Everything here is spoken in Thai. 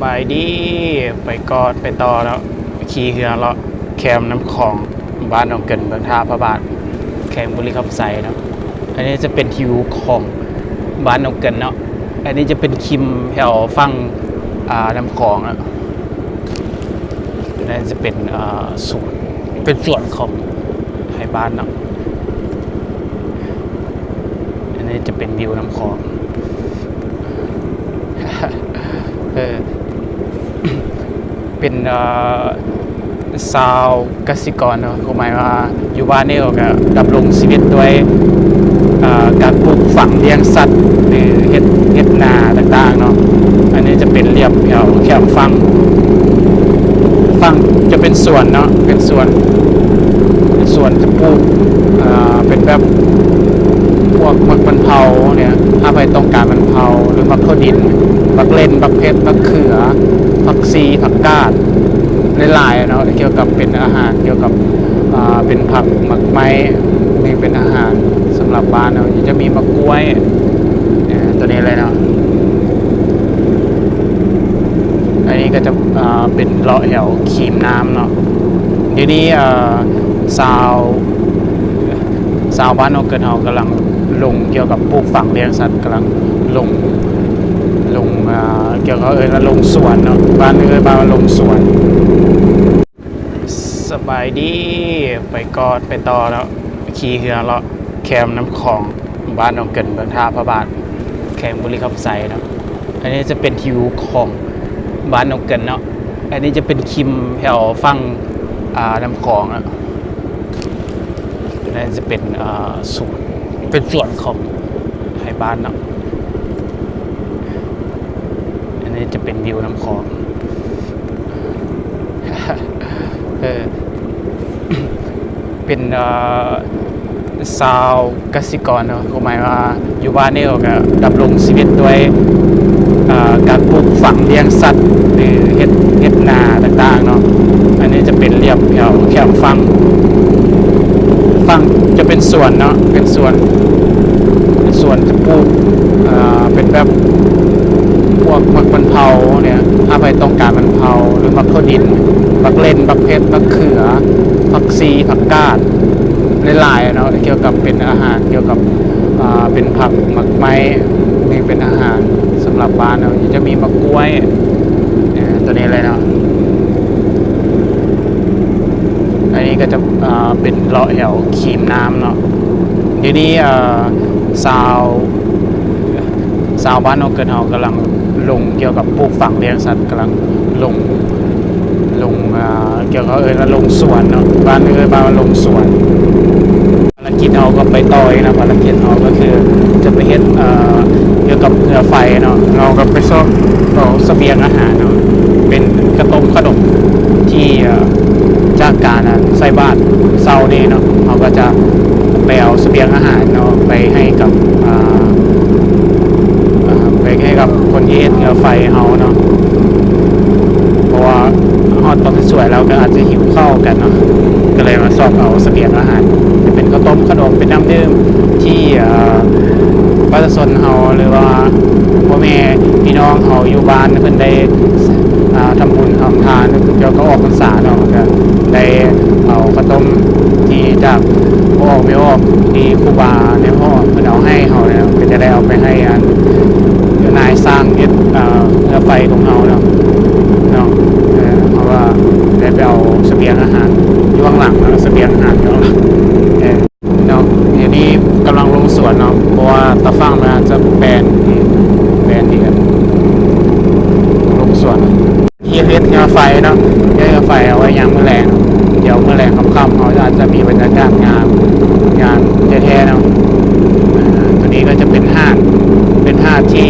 บายดีไปกอดไปต่อแล้วขี่เรือเลาะแคมน้ำของบ้านหนองเกินเมืองท่าพระบาทแคมบุรีคำไซเนาะอันนี้จะเป็นทิวของบ้านหนองเกินเนาะอันนี้จะเป็นคิมแถวฟังน้ำของอ่ะนั่นจะเป็นส่วนของให้บ้านเนาะอันนี้จะเป็นวิวน้ำของเป็นชาวกสิกรเนาะเขาหมายว่าอยู่บ้านนี่ก็ดำรงชีวิตด้วยการปลูกฝังเลี้ยงสัตว์หรือเฮ็ดนาต่างๆเนาะอันนี้จะเป็นเรียบแถวแคมฟังจะเป็นสวนเนาะเป็นสวนจะปลูกเป็นแบบพวกมักมันเผาเนี่ยถ้าไปต้องการมันเผาหรือมักข้าวดินมักเล่นมักเพชรมักเขือผักซีผักกาดหลายๆเนาะเกี่ยวกับเป็นอาหารเกี่ยวกับเป็นผักหมักไม้นี่เป็นอาหารสำหรับบ้านเนาะจะมีมะกล้วยตัวนี้เลยเนาะอันนี้ก็จะเป็นเลาะแถวขีมน้ำเนาะเดี๋ยวนี้สาวบ้านเราเกิดเรากำลังลงเกี่ยวกับปลูกฝังเลี้ยงสัตว์กำลังลงเกี่ยวกับลงสวนเนาะบ้านลงสวนสบายดีไปกอดไปต่อแล้วขี่เรือเลาะแคมน้ำของบ้านหนองเกินเมืองท่าพระบาทแคมบุรีคำไซเนาะอันนี้จะเป็นทิวของบ้านหนองเกินเนาะอันนี้จะเป็นคิมแถวฟังน้ำของอ่ะนั่นจะเป็นส่วนของให้บ้านเนาะอันนี้จะเป็นวิวน้ำของเป็นชาวกสิกรเนาะเขาหมายว่าอยู่บ้านนี่ก็ดำรงชีวิตด้วยการปลูกฝังเลี้ยงสัตว์หรือเฮ็ดนาต่างๆเนาะอันนี้จะเป็นเรียบแถวแคมฟังจะเป็นสวนเนาะเป็นสวนจะปลูกเป็นแบบพวกมักมันเผาเนี่ยถ้าไปต้องการมันเผาหรือมักข้าวดินมักเล่นมักเพชรมักเขือผักซีผักกาดหลายๆเนาะเกี่ยวกับเป็นอาหารเกี่ยวกับเป็นผักหมักไม้นี่เป็นอาหารสำหรับบ้านเนาะจะมีมะกล้วยตัวนี้เลยเนาะอันนี้ก็จะเป็นเลาะแถวขีมน้ำเนาะเดี๋ยวนี้สาวบ้านเราเกิดเรากำลังลงเกี่ยวกับปลูกฝังเลี้ยงสัตว์กำลังลงเกี่ยวกับลงสวนเนาะบ้านลงสวนภารกิจเราก็ไปต่อยนะภารกิจเราก็คือจะไปเฮ็ดเกี่ยวกับเรือไฟเนาะเราก็ไปซ่อมเสบียงอาหารเนาะเป็นกระต้มขนมที่จากการใส่บาตรเช้านี้เนาะเราก็จะไปเอาเสบียงอาหารเนาะไปให้กับคนที่เฮ็ดเรือไฟเฮาเนาะเพราะว่าฮอดตอนที่สวยแล้วก็อาจจะหิวข้าวกันเนาะก็เลยมาสอบเอาเสบียงอาหารจะเป็นข้าวต้มขนมเป็นน้ำดื่มที่ประชาชนเฮาหรือว่าพ่อแม่พี่น้องเฮาอยู่บ้านเพิ่นได้ทำบุญทำทานเกี่ยวกับออกพรรษาเนาะก็ได้เอาข้าวต้มที่จากไม่ออกที่ครูบาในพ่อเพิ่นเอาให้เฮาเนี่ยก็จะได้เอาไปให้นายสร้างเรือไฟของเฮาเนาะเพราะว่าได้ไปเอาเสบียงอาหารอยู่ข้างหลังเสบียงอาหารเนาะเดี๋ยวนี้กำลังลงสวนเนาะเพราะว่าตะฟังมันจะแบนดีกันลงสวนที่เฮ็ดเรือไฟเนาะเรือไฟเอาไว้ยามมื้อแลงเดี๋ยวมื้อแลงค่ำๆเขาอาจจะมีบรรยากาศงานแท้ๆเนาะตัวนี้ก็จะเป็นหาดที่